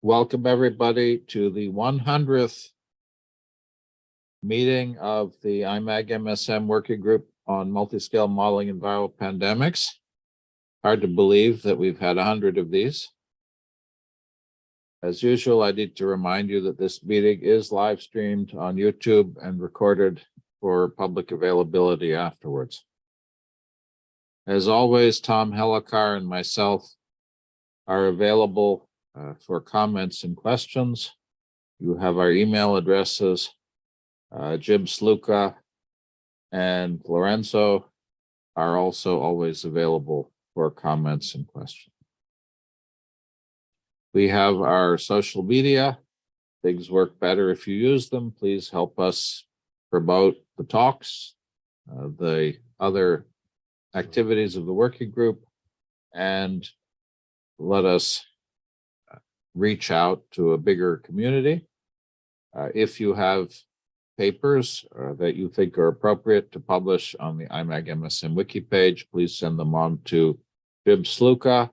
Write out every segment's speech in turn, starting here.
Welcome everybody to the 100th meeting of the IMAG-MSM Working Group on Multiscale Modeling and Viral Pandemics. Hard to believe that we've had 100 of these. As usual, I need to remind you that this meeting is live streamed on YouTube and recorded for public availability afterwards. As always, Tom Hellikar and myself are available for comments and questions. You have our email addresses. Jim Sluka and Lorenzo are also always available for comments and questions. We have our social media. Things work better if you use them. Please help us promote the talks, the other activities of the working group, and let us reach out to a bigger community. If you have papers that you think are appropriate to publish on the IMAG-MSM wiki page, please send them on to Jim Sluka.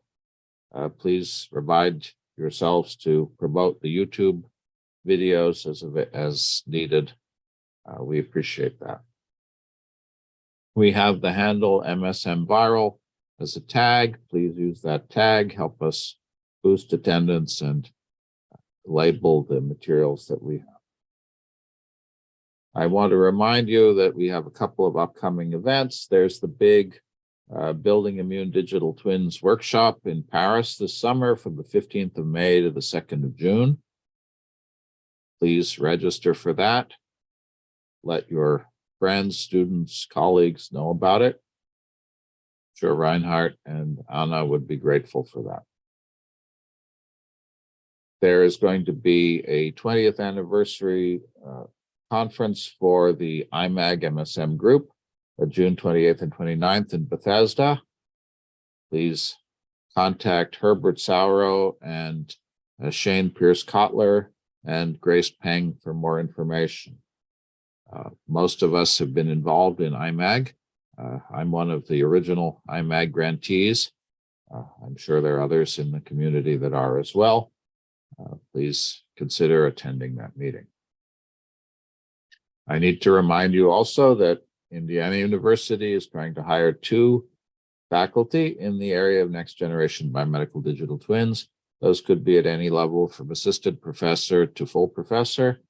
Please provide yourselves to promote the YouTube videos as needed. We appreciate that. We have the handle MSM Viral as a tag. Please use that tag. Help us boost attendance and label the materials that we have. I want to remind you that we have a couple of upcoming events. There's the big Building Immune Digital Twins workshop in Paris this summer from the 15th of May to the 2nd of June. Please register for that. Let your friends, students, colleagues know about it. I'm sure Reinhardt and Anna would be grateful for that. There is going to be a 20th anniversary conference for the IMAG-MSM group, June 28th and 29th in Bethesda. Please contact Herbert Sauro and Shane Pierce-Kotler and Grace Peng for more information. Most of us have been involved in IMAG. I'm one of the original IMAG grantees. I'm sure there are others in the community that are as well. Please consider attending that meeting. I need to remind you also that Indiana University is trying to hire 2 faculty in the area of next generation biomedical digital twins. Those could be at any level from assistant professor to full professor.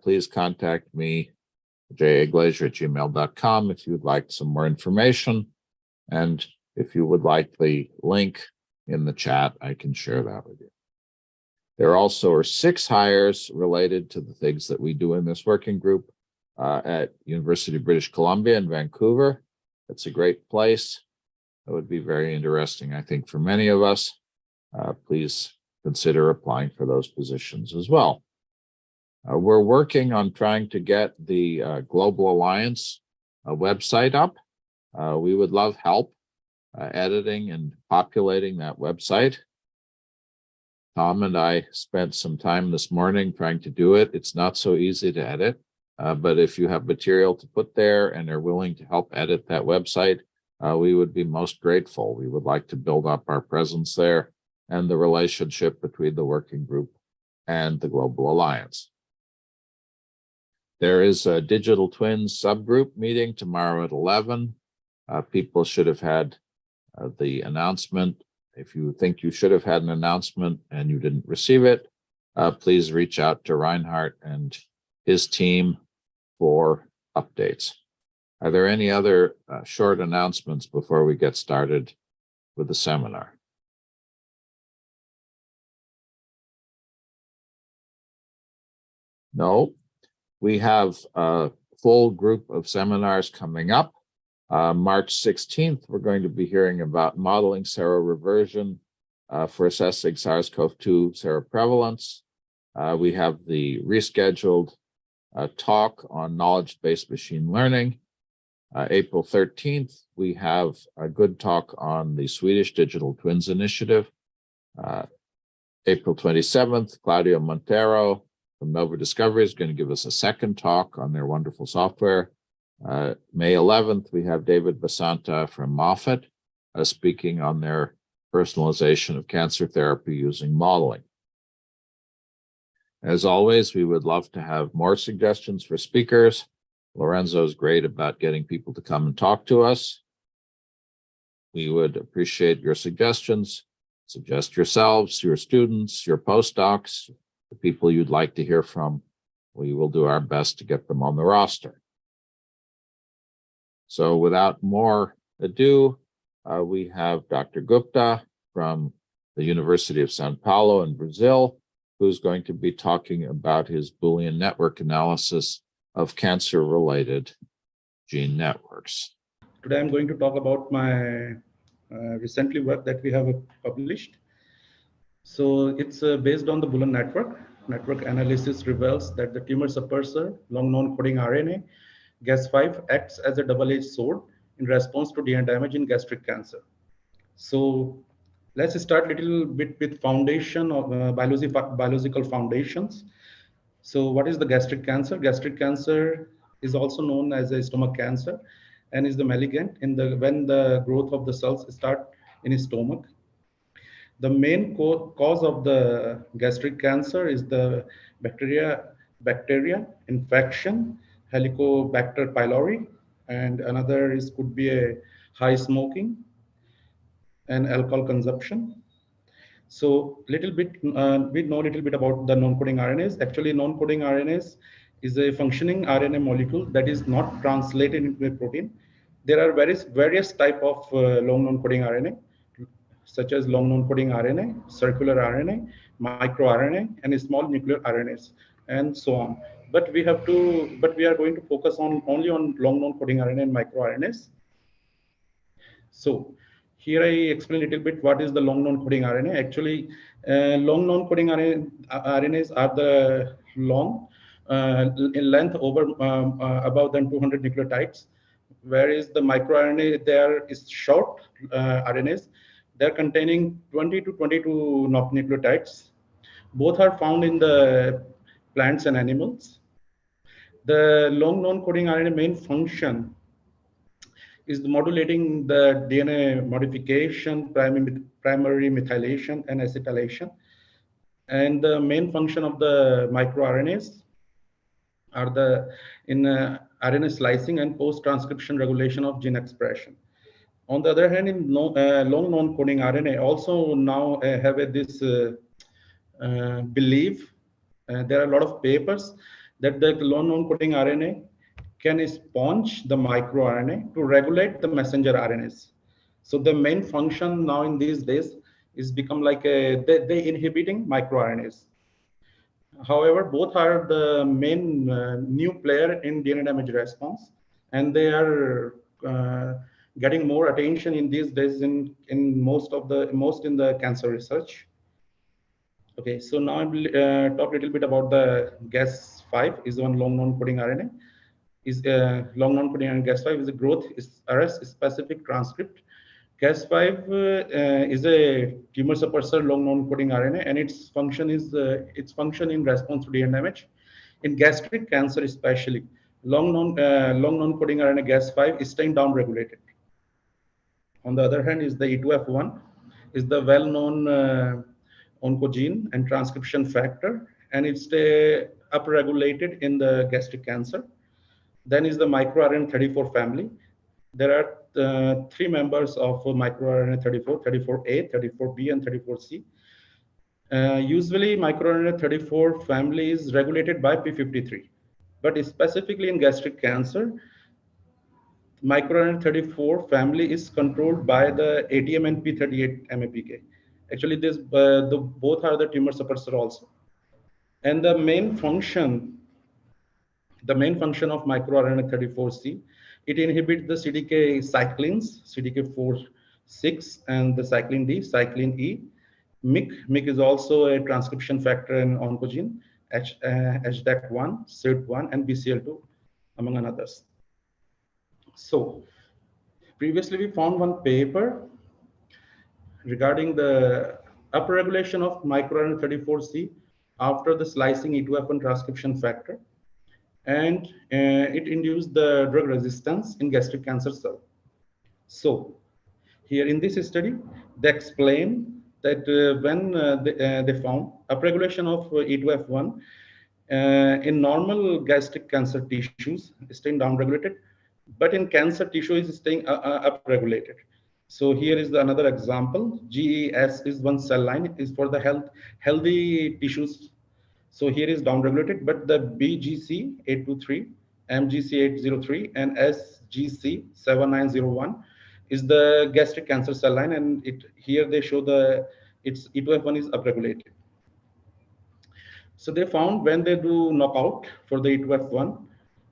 Please contact me, jaiglazier@gmail.com, if you would like some more information. And if you would like the link in the chat, I can share that with you. There also are 6 hires related to the things that we do in this working group at University of British Columbia in Vancouver. It's a great place. It would be very interesting, I think, for many of us. Please consider applying for those positions as well. We're working on trying to get the Global Alliance website up. We would love help editing and populating that website. Tom and I spent some time this morning trying to do it. It's not so easy to edit, but if you have material to put there and are willing to help edit that website, we would be most grateful. We would like to build up our presence there and the relationship between the working group and the Global Alliance. There is a Digital Twins subgroup meeting tomorrow at 11. People should have had the announcement. If you think you should have had an announcement and you didn't receive it, please reach out to Reinhardt and his team for updates. Are there any other short announcements before we get started with the seminar? No, we have a full group of seminars coming up. March 16th, we're going to be hearing about modeling seroreversion for assessing SARS-CoV-2 seroprevalence. We have the rescheduled talk on knowledge-based machine learning. April 13th, we have a good talk on the Swedish Digital Twins Initiative. April 27th, Claudio Montero from Nova Discovery is going to give us a second talk on their wonderful software. May 11th, we have David Basanta from Moffitt speaking on their personalization of cancer therapy using modeling. As always, we would love to have more suggestions for speakers. Lorenzo is great about getting people to come and talk to us. We would appreciate your suggestions. Suggest yourselves, your students, your postdocs, the people you'd like to hear from. We will do our best to get them on the roster. So without more ado, we have Dr. Gupta from the University of Sao Paulo in Brazil, who's going to be talking about his Boolean network analysis of cancer-related gene networks. Today I'm going to talk about my recently work that we have published. So it's based on the Boolean network. Network analysis reveals that the tumor suppressor, long non-coding RNA, Gas5 acts as a double-edged sword in response to DNA damage in gastric cancer. So let's start a little bit with foundation of biological foundations. So what is the gastric cancer? Gastric cancer is also known as a stomach cancer and is the malignant when the growth of the cells start in his stomach. The main cause of the gastric cancer is the bacteria infection, Helicobacter pylori, and another could be a high smoking and alcohol consumption. So we know a little bit about the non-coding RNAs. Actually, non-coding RNAs is a functioning RNA molecule that is not translated into a protein. There are various type of long non-coding RNA, such as long non-coding RNA, circular RNA, microRNA, and small nuclear RNAs, and so on. But we are going to focus only on long non-coding RNA and microRNAs. So here I explain a little bit what is the long non-coding RNA. Actually, long non-coding RNAs are the long in length above than 200 nucleotides, whereas the microRNA there is short RNAs. They're containing 20 to 22 nucleotides. Both are found in the plants and animals. The long non-coding RNA main function is modulating the DNA modification, primary methylation, and acetylation. And the main function of the microRNAs are in RNA slicing and post-transcription regulation of gene expression. On the other hand, in long non-coding RNA also now have this belief. There are a lot of papers that the long non-coding RNA can sponge the microRNA to regulate the messenger RNAs. So the main function now in these days is become like they inhibiting microRNAs. However, both are the main new player in DNA damage response, and they are getting more attention in these days in most in the cancer research. Okay, so now I'll talk a little bit about the Gas5 is one long non-coding RNA. Is long non-coding RNA Gas5 is a growth RS specific transcript. Gas5 is a tumor suppressor long non-coding RNA, and its function in response to DNA damage. In gastric cancer, especially, long non-coding RNA Gas5 is staying downregulated. On the other hand, is the E2F1 is the well-known oncogene and transcription factor, and it's upregulated in the gastric cancer. Then is the microRNA 34 family. There are 3 members of microRNA 34, 34A, 34B, and 34C. Usually, microRNA 34 family is regulated by P53, but specifically in gastric cancer, microRNA 34 family is controlled by the ATM and P38 MAPK. Actually, both are the tumor suppressor also. And the main function of microRNA 34C, it inhibits the CDK cyclins, CDK4/6, and the cyclin D, cyclin E. MYC is also a transcription factor in oncogene, HDAC1, SIRT1, and BCL2, among others. So previously we found one paper regarding the upregulation of microRNA 34C after the slicing E2F1 transcription factor, and it induced the drug resistance in gastric cancer cell. So here in this study, they explain that when they found upregulation of E2F1 in normal gastric cancer tissues is staying downregulated, but in cancer tissue is staying upregulated. So here is another example. GES is one cell line, is for the healthy tissues. So here is downregulated, but the BGC823, MGC803, and SGC7901 is the gastric cancer cell line, and here they show its E2F1 is upregulated. So they found when they do knockout for the E2F1,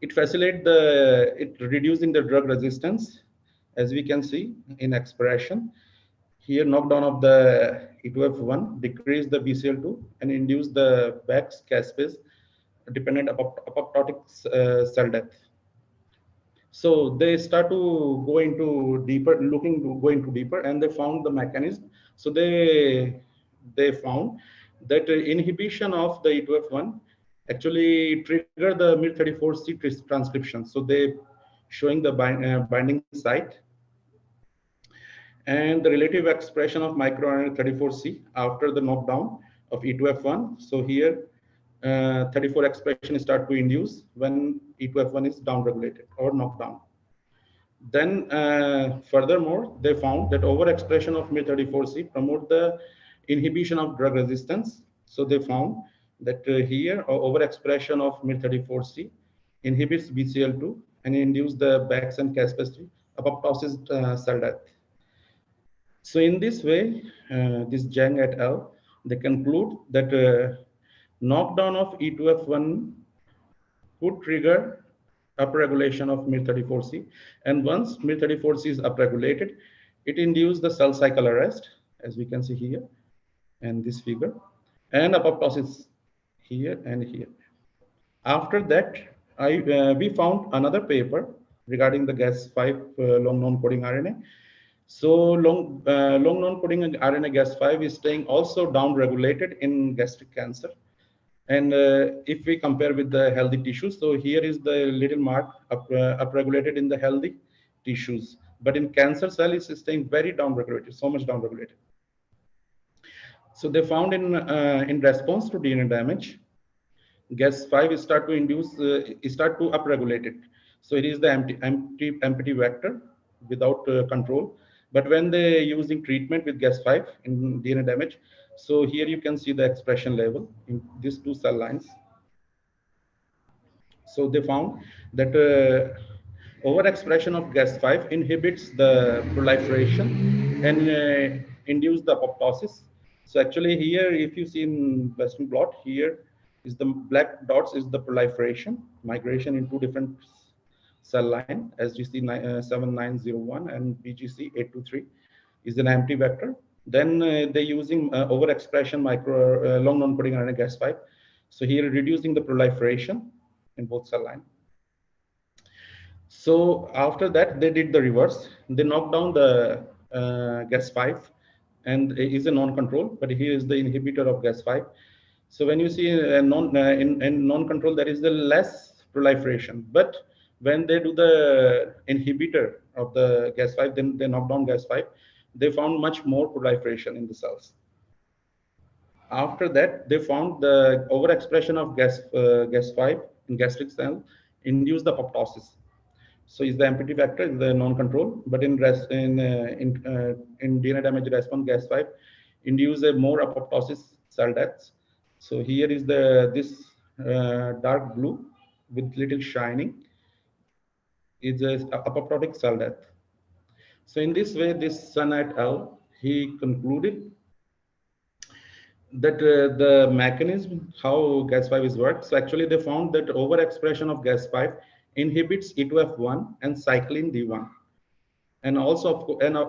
it facilitates reducing the drug resistance, as we can see in expression. Here, knockdown of the E2F1 decrease the BCL2 and induce the Beck's caspase dependent apoptotic cell death. So they start to go into deeper, and they found the mechanism. So they found that inhibition of the E2F1 actually trigger the miR34C transcription. So they showing the binding site and the relative expression of microRNA 34C after the knockdown of E2F1. So here 34 expression start to induce when E2F1 is downregulated or knocked down. Then furthermore, they found that overexpression of miR34C promote the inhibition of drug resistance. So they found that here overexpression of miR34C inhibits BCL2 and induce the Beck's and caspase apoptosis cell death. So in this way, this Zhang et al, they conclude that knockdown of E2F1 could trigger upregulation of miR34C, and once miR34C is upregulated, it induces the cell cycle arrest, as we can see here and this figure, and apoptosis here and here. After that, we found another paper regarding the Gas5 long non-coding RNA. So long non-coding RNA Gas5 is staying also down-regulated in gastric cancer. And if we compare with the healthy tissues, so here is the little mark upregulated in the healthy tissues. But in cancer cell, it's staying very down-regulated, so much down-regulated. So they found in response to DNA damage, Gas5 start to upregulate it. So it is the empty vector without control. But when they using treatment with Gas5 in DNA damage, so here you can see the expression level in these two cell lines. So they found that overexpression of Gas5 inhibits the proliferation and induce the apoptosis. So actually here, if you see in Western blot, here is the black dots is the proliferation, migration in two different cell line, SGC7901 and BGC823 is an empty vector. Then they're using overexpression long non-coding RNA Gas5. So here reducing the proliferation in both cell line. So after that, they did the reverse. They knocked down the Gas5 and is a non-control, but here is the inhibitor of Gas5. So when you see in non-control, there is the less proliferation. But when they do the inhibitor of the Gas5, then they knock down Gas5, they found much more proliferation in the cells. After that, they found the overexpression of Gas5 in gastric cell induced the apoptosis. So is the empty vector is the non-control, but in DNA damage response, Gas5 induce a more apoptosis cell deaths. So here is this dark blue with little shining is a apoptotic cell death. So in this way, this Sun et al, he concluded that the mechanism how Gas5 is worked. So actually they found that overexpression of Gas5 inhibits E2F1 and cyclin D1, and also and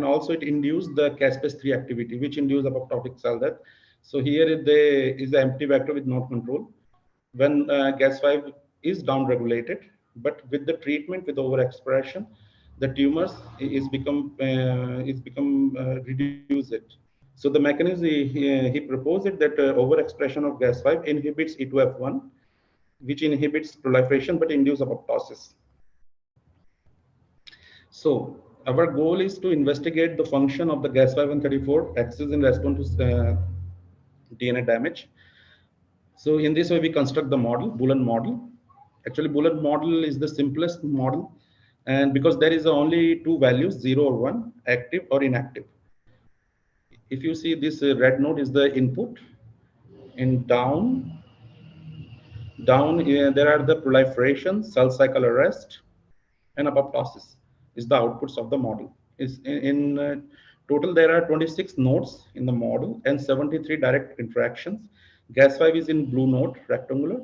also it induced the caspase 3 activity, which induced apoptotic cell death. So here is the empty vector with no control when Gas5 is downregulated, but with the treatment with overexpression, the tumors is become reduce it. So the mechanism he proposed it that overexpression of Gas5 inhibits E2F1, which inhibits proliferation but induce apoptosis. So our goal is to investigate the function of the Gas5 and 34 axis in response to DNA damage. So in this way, we construct the model, Boolean model. Actually, Boolean model is the simplest model, and because there is only two values, 0 or 1, active or inactive. If you see this red node is the input. In down, there are the proliferation, cell cycle arrest, and apoptosis is the outputs of the model. Is in total there are 26 nodes in the model and 73 direct interactions. Gas5 is in blue node, rectangular.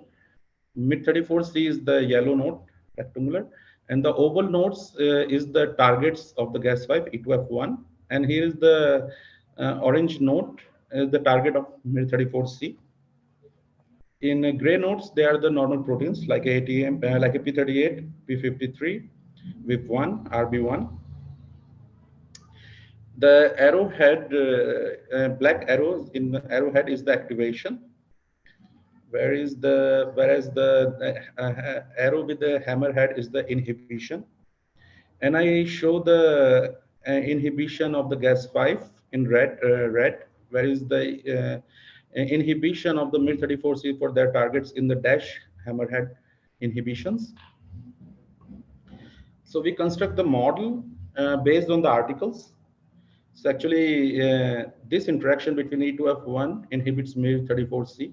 MID34C is the yellow node, rectangular, and the oval nodes is the targets of the Gas5, E2F1, and here is the orange node, the target of MID34C. In gray nodes, they are the normal proteins like ATM, like a P38, P53, VIP1, RB1. The arrowhead, black arrows in the arrowhead is the activation. Whereas the arrow with the hammerhead is the inhibition. And I show the inhibition of the Gas5 in red, whereas the inhibition of the MID34C for their targets in the dash hammerhead inhibitions. So we construct the model based on the articles. So actually, this interaction between E2F1 inhibits MID34C.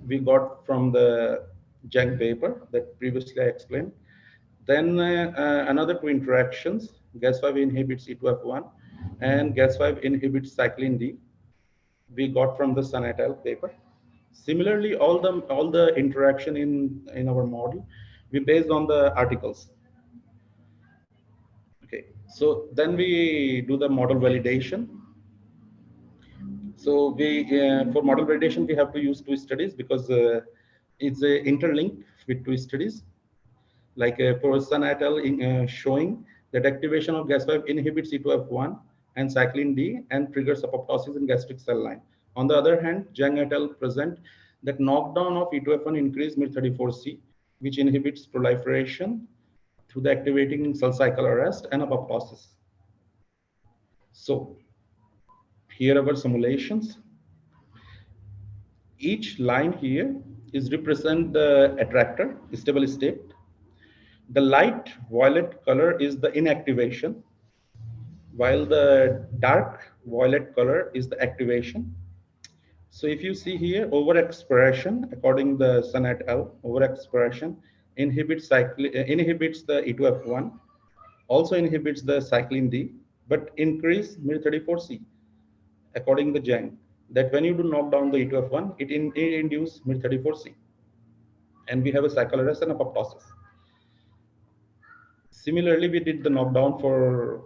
We got from the Zhang paper that previously I explained. Then another two interactions, Gas5 inhibits E2F1 and Gas5 inhibits cyclin D. We got from the Sun et al. Paper. Similarly, all the interaction in our model, we based on the articles. Okay, so then we do the model validation. So we for model validation we have to use two studies because it's interlinked with two studies. Like for Sun et al. Showing that activation of Gas5 inhibits E2F1 and cyclin D and triggers apoptosis in gastric cell line. On the other hand, Zhang et al. Present that knockdown of E2F1 increased MID34C, which inhibits proliferation through the activating cell cycle arrest and apoptosis. So here are our simulations. Each line here is represent the attractor, stable state. The light violet color is the inactivation, while the dark violet color is the activation. So if you see here, overexpression, according to the Sun et al., overexpression inhibits the E2F1, also inhibits the cyclin D, but increase MID34C, according to Zhang, that when you do knock down the E2F1, it induces MID34C. And we have a cycle arrest and apoptosis. Similarly, we did the knockdown for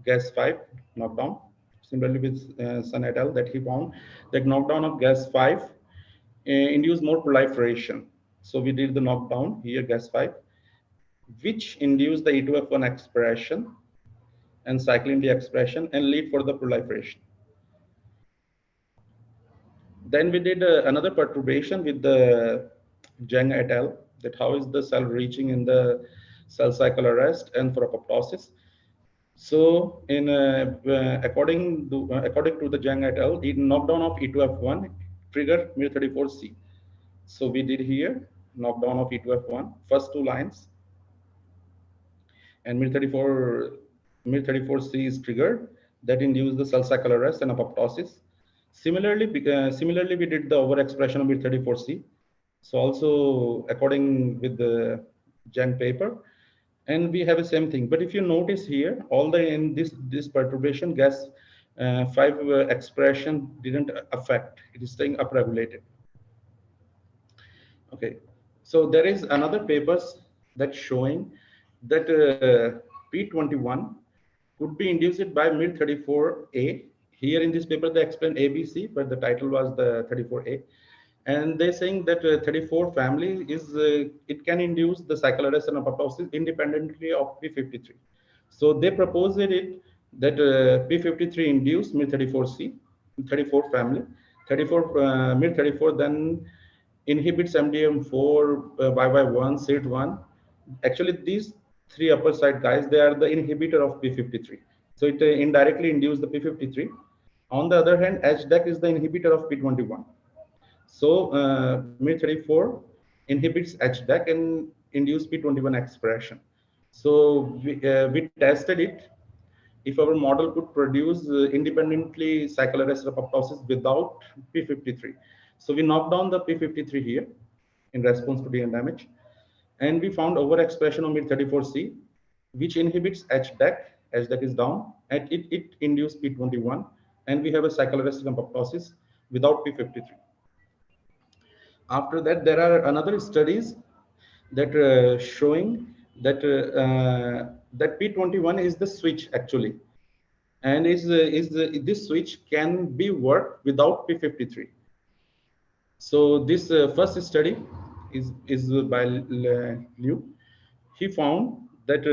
Gas5 knockdown. Similarly with Sun et al. That he found that knockdown of Gas5 induced more proliferation. So we did the knockdown here Gas5, which induced the E2F1 expression and cyclin D expression and lead for the proliferation. Then we did another perturbation with the Zhang et al. That how is the cell reaching in the cell cycle arrest and for apoptosis. So in according to the Zhang et al., the knockdown of E2F1 trigger MID34C. So we did here knockdown of E2F1, first two lines, and MID34C is triggered that induce the cell cycle arrest and apoptosis. Similarly, we did the overexpression of MID34C. So also according with the Zhang paper, and we have the same thing. But if you notice here, all the in this perturbation, Gas5 expression didn't affect. It is staying upregulated. Okay, so there is another papers that showing that P21 could be induced by MID34A. Here in this paper they explain ABC, but the title was the 34A. And they're saying that 34 family is it can induce the cycle arrest and apoptosis independently of P53. So they proposed it that P53 induced MID34C, 34 family, MID34 then inhibits MDM4, YY1, SID1. Actually, these three upper side guys, they are the inhibitor of p53. So it indirectly induces the p53. On the other hand, HDAC is the inhibitor of p21. So miR34 inhibits HDAC and induce p21 expression. So we tested it if our model could produce independently cycle arrest apoptosis without p53. So we knocked down the p53 here in response to DNA damage, and we found overexpression of miR34C, which inhibits HDAC. HDAC is down, and it induced p21, and we have a cycle arrest apoptosis without p53. After that, there are another studies that showing that that p21 is the switch actually, and this switch can be worked without p53. So this first study is by Liu. He found that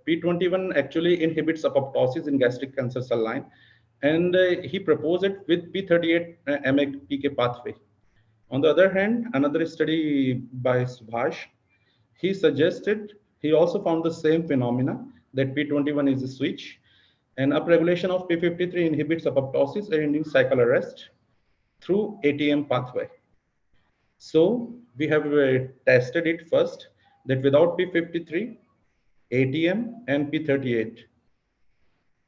p21 actually inhibits apoptosis in gastric cancer cell line, and he proposed it with p38 MAPK pathway. On the other hand, another study by Subhash, he also found the same phenomena, that p21 is a switch, and upregulation of p53 inhibits apoptosis and induces cycle arrest through ATM pathway. So we have tested it first, that without p53, ATM and p38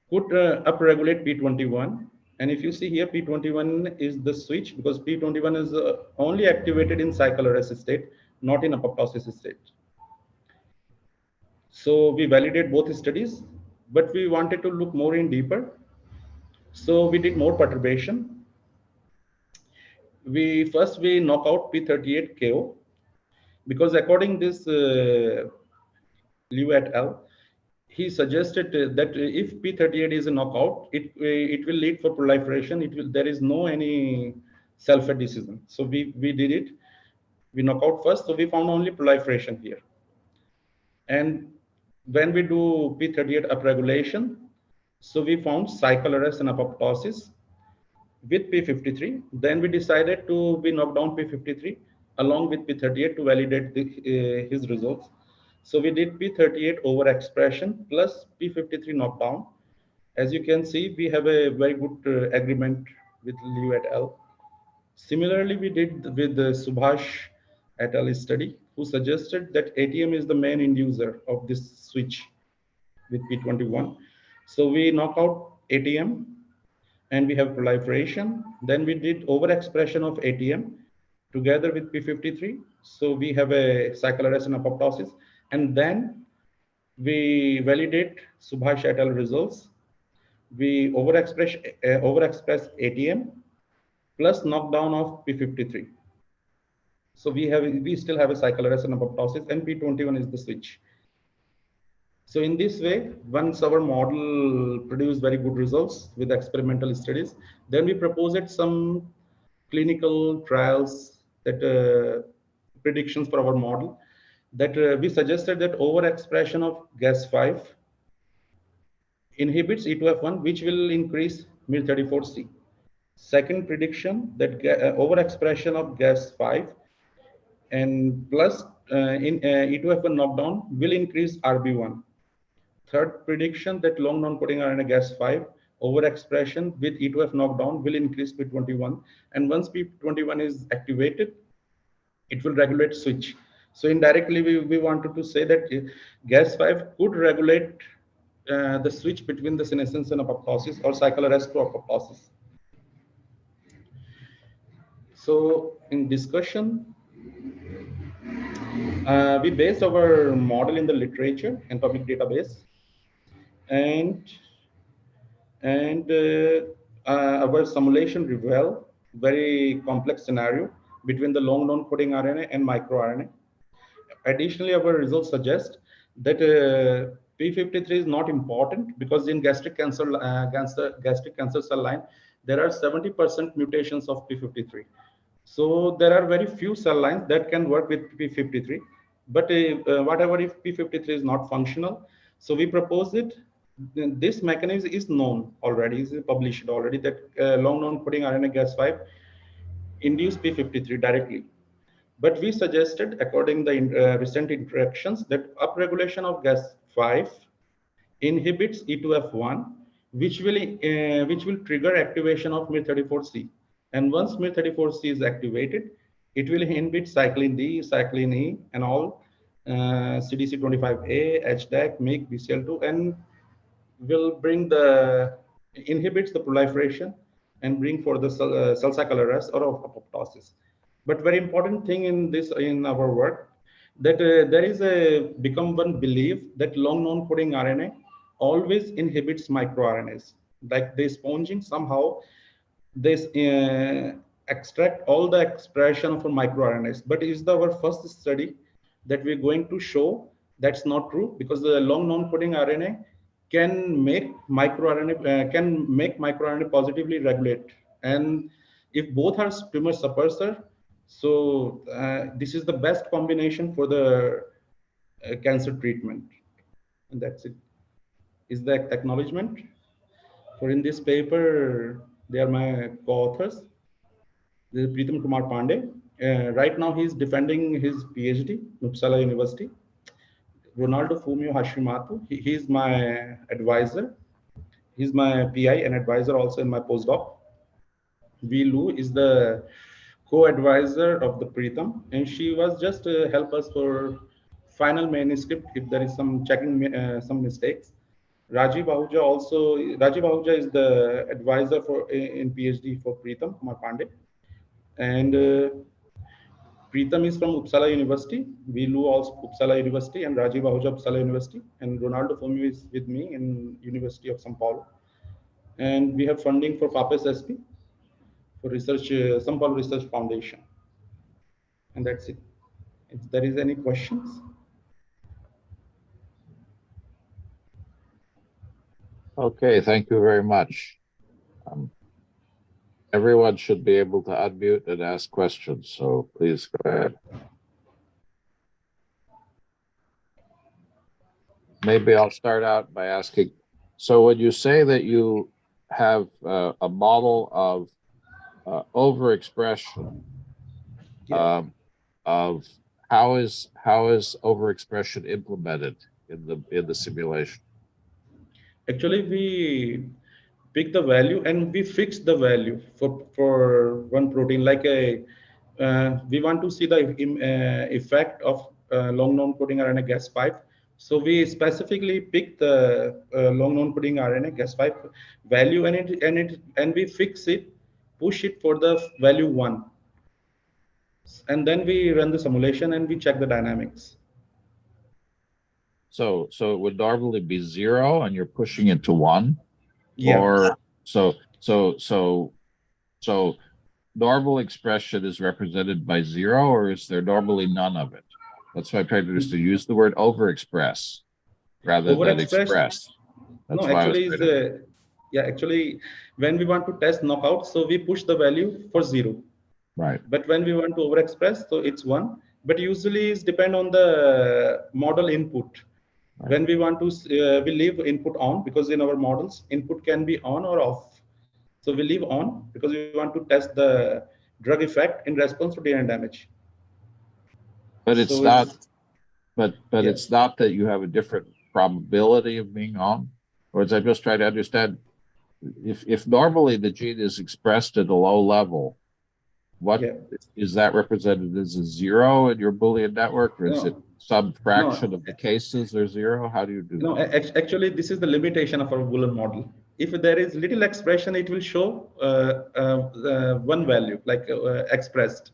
could upregulate p21. And if you see here, p21 is the switch, because p21 is only activated in cycle arrest state, not in apoptosis state. So we validate both studies, but we wanted to look more in deeper. So we did more perturbation. We knock out p38 KO, because according this Liu et al., he suggested that if p38 is a knockout, it will lead for proliferation. There is no any sulfate decision. So we did it. We knock out first. So we found only proliferation here. And when we do p38 upregulation, so we found cycle arrest and apoptosis with p53. Then we decided we knock down p53 along with p38 to validate his results. So we did p38 overexpression plus p53 knockdown. As you can see, we have a very good agreement with Liu et al. Similarly, we did with the Subhash et al. Study, who suggested that ATM is the main inducer of this switch with p21. So we knock out ATM and we have proliferation. Then we did overexpression of ATM together with p53. So we have a cycle arrest and apoptosis. And then we validate Subhash et al. Results. We overexpress ATM plus knockdown of p53. So we still have a cycle arrest and apoptosis, and p21 is the switch. So in this way, once our model produced very good results with experimental studies, then we proposed some clinical trials, that predictions for our model, that we suggested that overexpression of Gas5 inhibits E2F1, which will increase miR34C. Second prediction, that overexpression of Gas5 and plus in E2F1 knockdown will increase RB1. Third prediction, that long non-coding RNA Gas5 overexpression with E2F knockdown will increase p21, and once p21 is activated, it will regulate switch. So indirectly, we wanted to say that Gas5 could regulate the switch between the senescence and apoptosis, or cycle arrest to apoptosis. So in discussion, we based our model in the literature and public database, and our simulation revealed very complex scenario between the long non-coding RNA and microRNA. Additionally, our results suggest that p53 is not important, because in gastric cancer cell line, there are 70% mutations of p53. So there are very few cell lines that can work with p53. But whatever if p53 is not functional, so we propose it. This mechanism is known already, is published already, that long non-coding RNA Gas5 induce p53 directly. But we suggested, according to the recent interactions, that upregulation of Gas5 inhibits E2F1, which will trigger activation of MIR34C. And once MIR34C is activated, it will inhibit cyclin D, cyclin E, and all CDC25A, HDAC, MYC, BCL2, and will bring the inhibits the proliferation and bring for the cell cycle arrest or of apoptosis. But very important thing in our work that there is a become one belief that long non-coding RNA always inhibits microRNAs. Like they sponging somehow they extract all the expression of microRNAs. But is our first study that we're going to show that's not true, because the long non-coding RNA can make microRNA positively regulate. And if both are tumor suppressor, so this is the best combination for the cancer treatment. And that's it. Is the acknowledgement. For in this paper, they are my co-authors. This is Pritam Kumar Pandey. Right now, he's defending his PhD in Uppsala University. Ronaldo Fumio Hashimoto, he's my advisor. He's my PI and advisor also in my postdoc. V. Lu is the co-advisor of the Pritam, and she was just help us for final manuscript if there is some checking some mistakes. Rajiv Ahuja is the advisor for in PhD for Pritam Kumar Pandey, and Pritam is from Uppsala University, Vilu also Uppsala University, and Rajiv Ahuja Uppsala University, and Ronaldo Fumio is with me in University of São Paulo. And we have funding for FAPES SP for research, São Paulo Research Foundation. And that's it. If there is any questions. Okay, thank you very much. Everyone should be able to unmute and ask questions, so please go ahead. Maybe I'll start out by asking, so when you say that you have a model of overexpression, of how is overexpression implemented in the simulation? Actually, we pick the value and we fix the value for one protein. Like we want to see the effect of long non-coding RNA Gas5. So we specifically pick the long non-coding RNA Gas5 value and we fix it, push it for the value 1, and then we run the simulation and we check the dynamics. So it would normally be 0 and you're pushing it to 1? Yeah. Or so normal expression is represented by 0, or is there normally none of it? That's why I tried to use the word overexpress rather than express. That's no, actually actually when we want to test knockout, so we push the value for 0. Right. But when we want to overexpress, so it's 1. But usually it's depend on the model input. Right. When we want to, we leave input on, because in our models, input can be on or off. So we leave on because we want to test the drug effect in response to DNA damage. But it's not. But it's not that you have a different probability of being on. Or as I'm just trying to understand, if normally the gene is expressed at a low level, what is that represented as a 0 in your Boolean network, or is it some fraction of the cases are 0? How do you do that? Actually, this is the limitation of our Boolean model. If there is little expression, it will show one value, like expressed.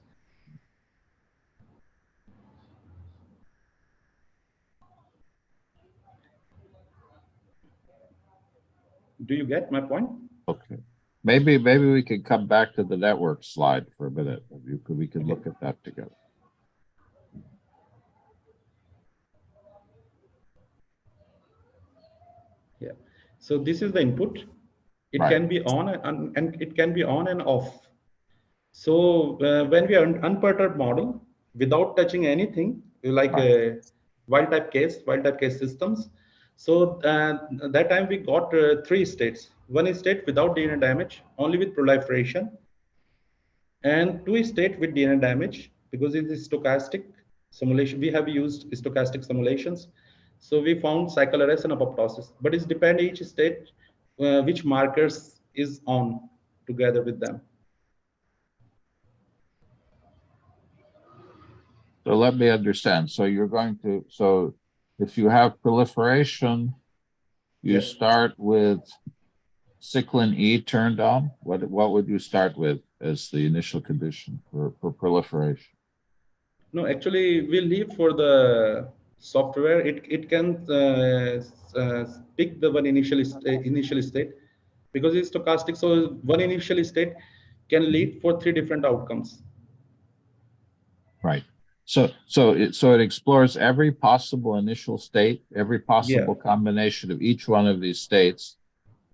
Do you get my point? Okay. Maybe we can come back to the network slide for a minute. We can look at that together. Yeah. So this is the input. It can be on and it can be on and off. So when we are unperturbed model without touching anything, like a wild type case systems. So that time we got 3 states. 1 is state without DNA damage, only with proliferation, and 2 is state with DNA damage, because it is stochastic simulation. We have used stochastic simulations. So we found cycle arrest and apoptosis, but it's depend each state which markers is on together with them. So let me understand. So you're going to, so if you have proliferation, you start with cyclin E turned on. What would you start with as the initial condition for proliferation? No, actually, we leave for the software. It can pick the one initial state because it's stochastic. So one initial state can lead for 3 different outcomes. Right. So it explores every possible initial state, every possible combination of each one of these states.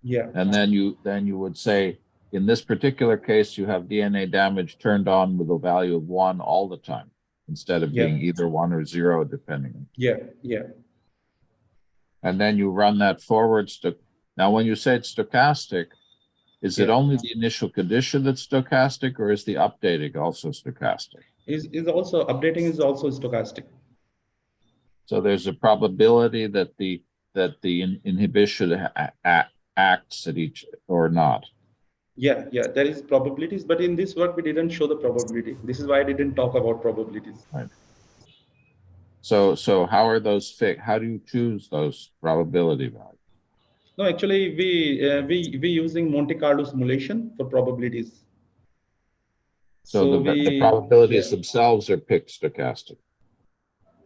Yeah. And then you would say, in this particular case, you have DNA damage turned on with a value of 1 all the time, instead of being either 1 or 0, depending. Yeah. And then you run that forward. Now, when you say it's stochastic, is it only the initial condition that's stochastic, or is the updating also stochastic? Is also updating is also stochastic. So there's a probability that the inhibition acts at each or not. Yeah, there is probabilities, but in this work we didn't show the probability. This is why I didn't talk about probabilities. Right. So how are those fixed? How do you choose those probability values? No, actually we using Monte Carlo simulation for probabilities. So the probabilities themselves are picked stochastic.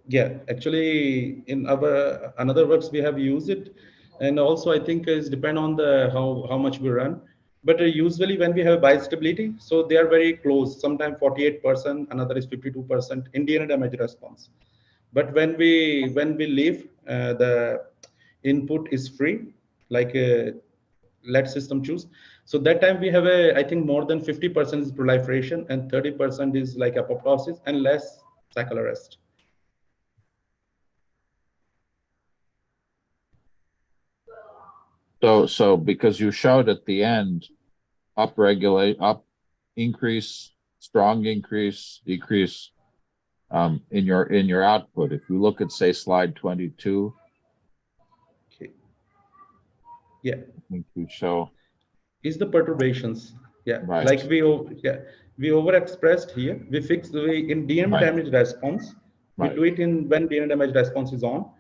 Yeah, actually in our another works we have used it, and also I think is depend on the how much we run. But usually when we have biostability, so they are very close. Sometimes 48%, another is 52% in DNA damage response. But when we leave the input is free, like let system choose. So that time we have I think more than 50% is proliferation and 30% is like apoptosis and less cycle arrest. So because you showed at the end, increase, strong increase, decrease in your output. If you look at, say, slide 22. Okay. Yeah. I think you show. Is the perturbations. Yeah. Right. Like we overexpressed here. We fix the way in DNA damage response. We do it in when DNA damage response is on.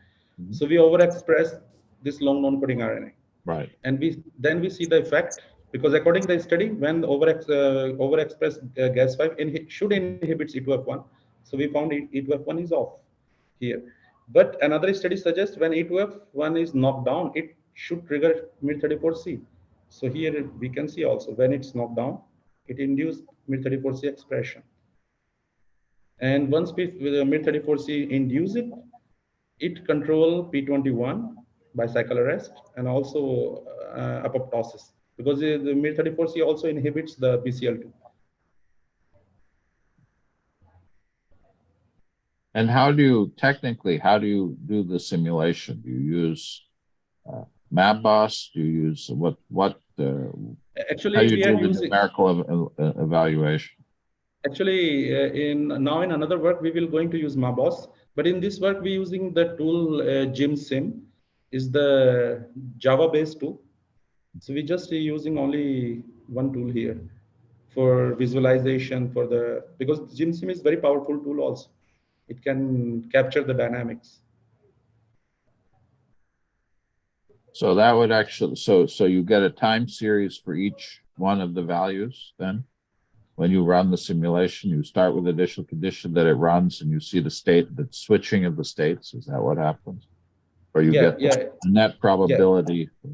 So we overexpress this long non-coding RNA. Right. And we see the effect, because according to the study, when overexpressed Gas5 should inhibits E2F1. So we found E2F1 is off here. But another study suggests when E2F1 is knocked down, it should trigger MIR34C. So here we can see also when it's knocked down, it induced MIR34C expression. And once MIR34C induce it, it control P21 by cycle arrest and also apoptosis, because the MIR34C also inhibits the BCL2. And how do you do the simulation? Do you use MapBus? Do you use what? Actually, how do you we do are the using numerical evaluation? Actually, in another work we will going to use MapBus, but in this work we using the tool GymSim, is the Java-based tool. So we just using only one tool here for visualization because GymSim is very powerful tool also. It can capture the dynamics. So that would actually, so you get a time series for each one of the values then? When you run the simulation, you start with the initial condition that it runs and you see the state, the switching of the states. Is that what happens? Or you get the net probability? Yeah.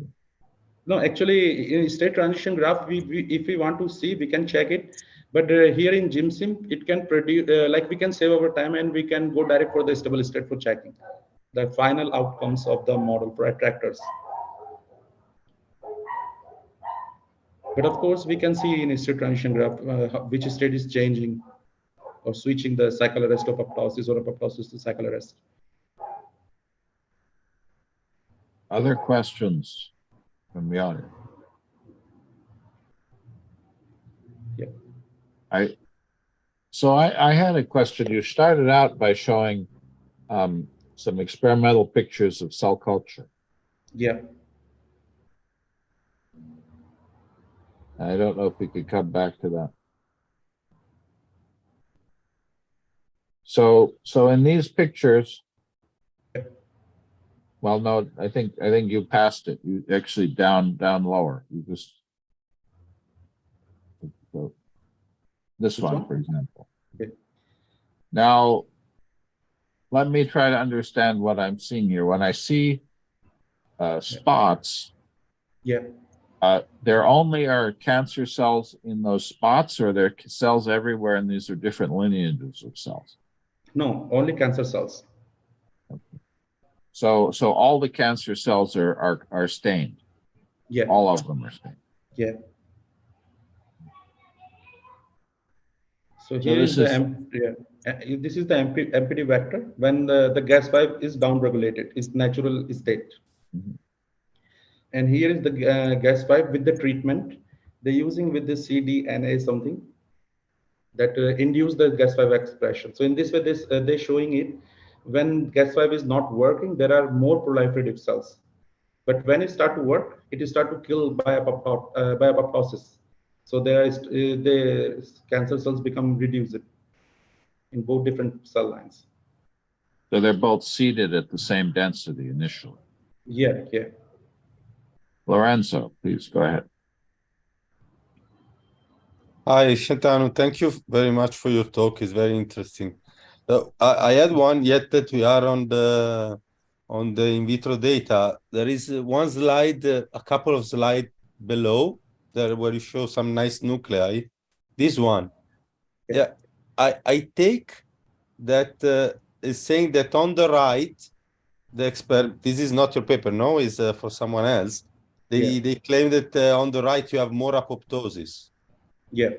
No, actually, in state transition graph, if we want to see, we can check it. But here in GymSim, it can produce, like we can save our time and we can go direct for the stable state for checking the final outcomes of the model for attractors. But of course, we can see in state transition graph which state is changing or switching the cycle arrest of apoptosis or apoptosis to cycle arrest. Other questions from the audience? Yeah. So I had a question. You started out by showing some experimental pictures of cell culture. Yeah. I don't know if we could come back to that. So in these pictures, well, no, I think you passed it. You actually down lower. You just so this one, for example. Okay. Now, let me try to understand what I'm seeing here. When I see spots, Yeah. there only are cancer cells in those spots, or there are cells everywhere, and these are different lineages of cells. No, only cancer cells. So all the cancer cells are stained. Yeah. All of them are stained. Yeah. So So here is this the is this is the MPD vector when the gas pipe is downregulated, is natural state. Mhm. And here is the gas pipe with the treatment they're using with the cDNA something that induce the gas pipe expression. So in this way, they're showing it when gas pipe is not working, there are more proliferative cells. But when it start to work, it is start to kill by apoptosis. So the cancer cells become reduced in both different cell lines. so they're both seated at the same density initially. Yeah, yeah. Lorenzo, please go ahead. Hi, Shantanu. Thank you very much for your talk. It's very interesting. I had one yet that we are on the in vitro data. There is one slide, a couple of slides below there where you show some nice nuclei. This one, yeah, I take that is saying that on the right, the expert. This is not your paper, no, is for someone else. They claim that on the right you have more apoptosis. Yeah.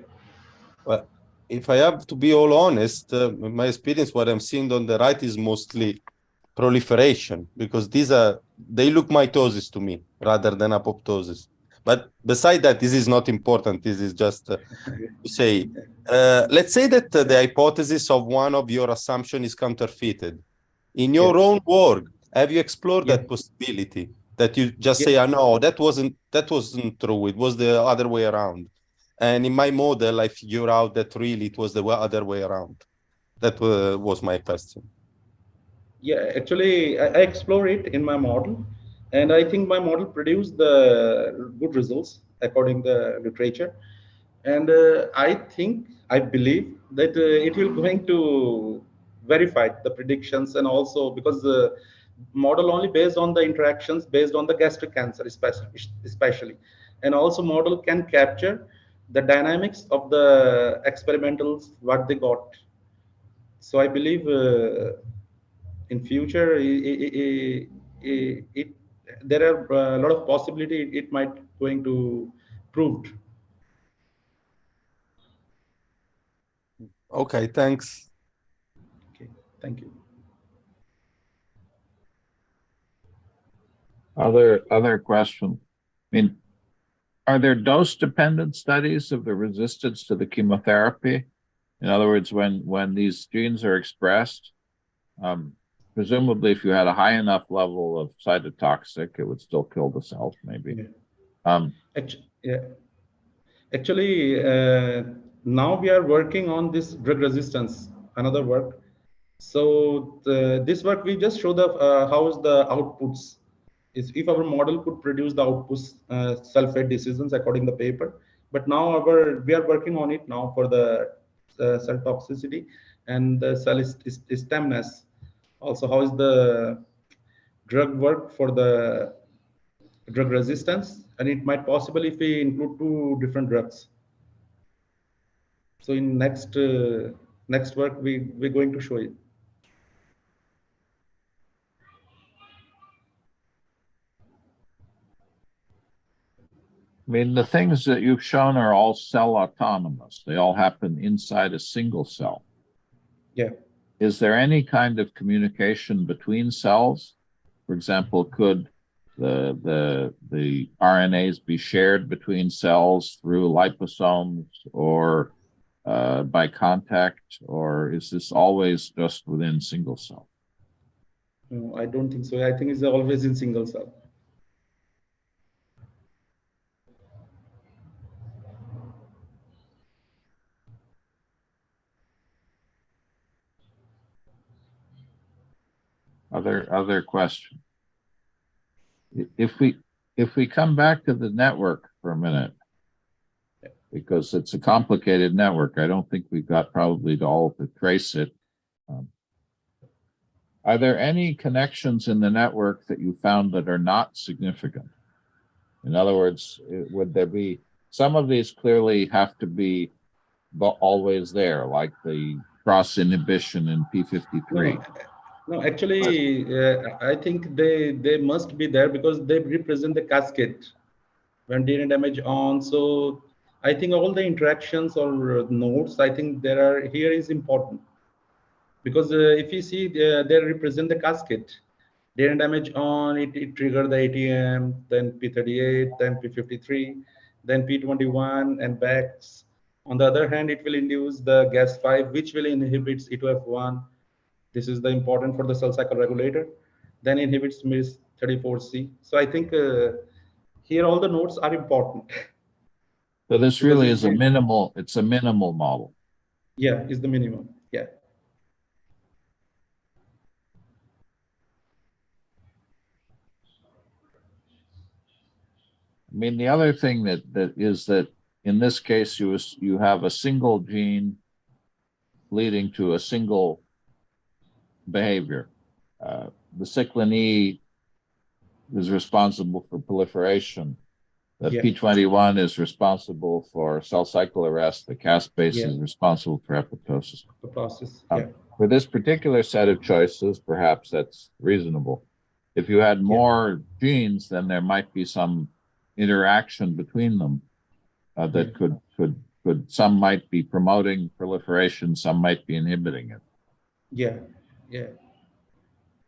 Well, if I have to be all honest, my experience, what I'm seeing on the right is mostly proliferation, because they look mitosis to me rather than apoptosis. But beside that, this is not important. This is just to say, let's say that the hypothesis of one of your assumption is counterfeited. In your own work, have you explored that possibility that you just say, oh, no, that wasn't true. It was the other way around. And in my model, I figure out that really it was the other way around. That was my question. Yeah, actually, I explore it in my model, and I think my model produced the good results according to the literature. And I believe that it will going to verify the predictions, and also because the model only based on the interactions based on the gastric cancer, especially, and also model can capture the dynamics of the experimentals what they got. So I believe in future it there are a lot of possibility it might going to proved. Okay, thanks. Okay, thank you. Other question. I mean, are there dose-dependent studies of the resistance to the chemotherapy? In other words, when these genes are expressed, presumably if you had a high enough level of cytotoxic, it would still kill the cells, maybe. Actually, now we are working on this drug resistance, another work. So this work we just show the how is the outputs. Is if our model could produce the outputs sulfate decisions according to the paper. But now we are working on it now for the cell toxicity and the cell stemness. Also, how is the drug work for the drug resistance, and it might possibly if we include two different drugs. So in next work we're going to show it. I mean, the things that you've shown are all cell autonomous. They all happen inside a single cell. Yeah. Is there any kind of communication between cells? For example, could the RNAs be shared between cells through liposomes, or by contact, or is this always just within single cell? No, I don't think so. I think it's always in single cell. Other question. If we come back to the network for a minute, because it's a complicated network, I don't think we've got probably all to trace it. Are there any connections in the network that you found that are not significant? In other words, would there be some of these clearly have to be always there, like the cross inhibition in P53? No, actually, I think they must be there because they represent the cascade when DNA damage on. So I think all the interactions or nodes, I think there are here is important because if you see they represent the cascade. DNA damage on it trigger the ATM, then P38, then P53, then P21 and backs. On the other hand, it will induce the Gas5, which will inhibits E2F1. This is the important for the cell cycle regulator. Then inhibits MIS34C. So I think here all the nodes are important. So this really is it's a minimal model. Yeah, is the minimum. Yeah. I mean, the other thing that is that in this case, you have a single gene leading to a single behavior. The cyclin E is responsible for proliferation. The P21 is responsible for cell cycle arrest. The caspase is responsible for apoptosis. The process. For this particular set of choices, perhaps that's reasonable. If you had more genes, then there might be some interaction between them that could some might be promoting proliferation, some might be inhibiting it.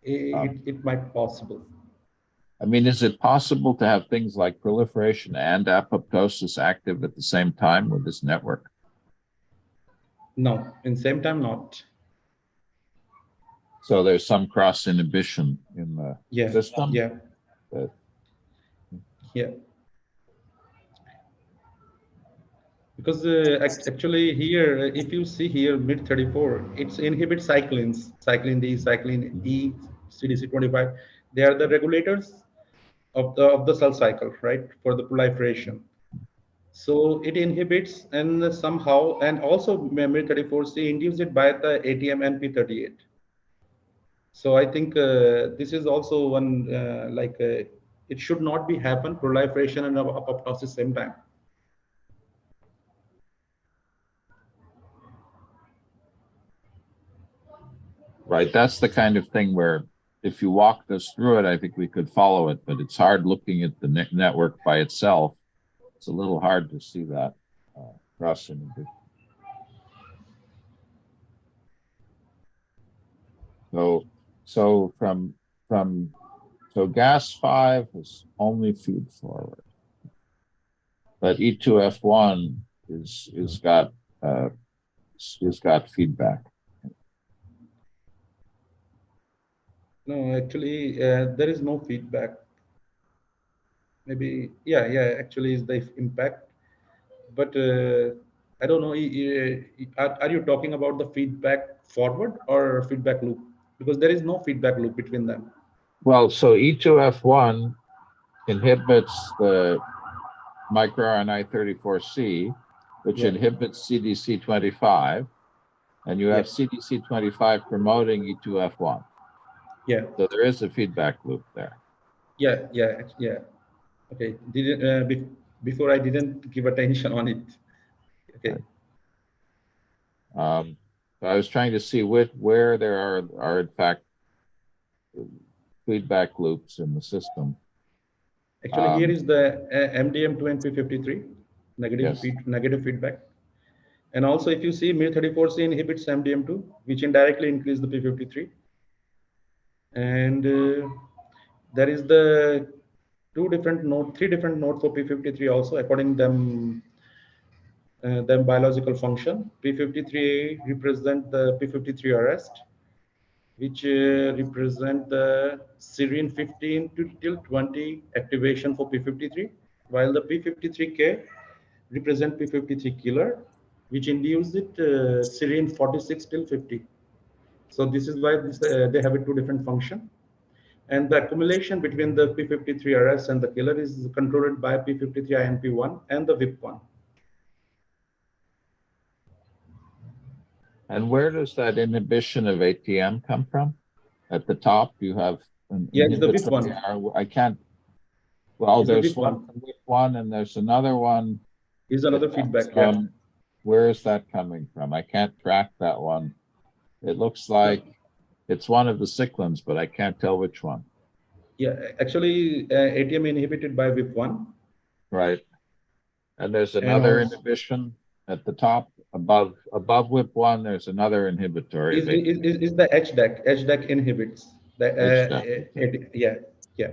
It might be possible. I mean, is it possible to have things like proliferation and apoptosis active at the same time with this network? No, in same time not. So there's some cross inhibition in the system? Because actually here, if you see here MID34, it inhibits cyclins, cyclin D, cyclin E, CDC25. They are the regulators of the cell cycle, right, for the proliferation. So it inhibits and somehow, and also MID34C induced it by the ATM and P38. So I think this is also one it should not be happen proliferation and apoptosis same time. Right, that's the kind of thing where if you walked us through it, I think we could follow it, but it's hard looking at the network by itself. It's a little hard to see that cross inhibition. So Gas5 is only feed forward, but E2F1 is got feedback. No, actually, there is no feedback. Maybe, actually is the impact. But I don't know, are you talking about the feedback forward or feedback loop? Because there is no feedback loop between them. Well, so E2F1 inhibits the microRNA 34C, which inhibits CDC25, and you have CDC25 promoting E2F1. So there is a feedback loop there. Okay. Before I didn't give attention on it. Okay. So I was trying to see where there are in fact feedback loops in the system. Actually, here is the MDM2 and P53 negative feedback. And also, if you see MIR34C inhibits MDM2, which indirectly increase the P53. And there is the three different node for P53 also, according to them. then biological function. P53 represent the P53 arrest, which represent the serine 15 till 20 activation for P53, while the P53K represent P53 killer, which induce it serine 46 till 50. So this is why they have a two different function. And the accumulation between the P53 RS and the killer is controlled by P53 INP1 and the VIP1. And where does that inhibition of ATM come from? At the top, you have an It's the inhibitory VIP1. R. I can't. Well, It's the there's VIP1. one from VIP1, and there's another one. Is another feedback. Yeah. Where is that coming from? I can't track that one. It looks like it's one of the cyclins, but I can't tell which one. Yeah, actually, ATM inhibited by VIP1. Right. And there's another inhibition at the top above VIP1. There's another inhibitory. Is the HDAC? HDAC inhibits the HDAC. yeah.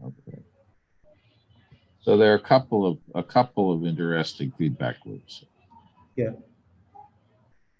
Okay. So there are a couple of interesting feedback loops. Yeah.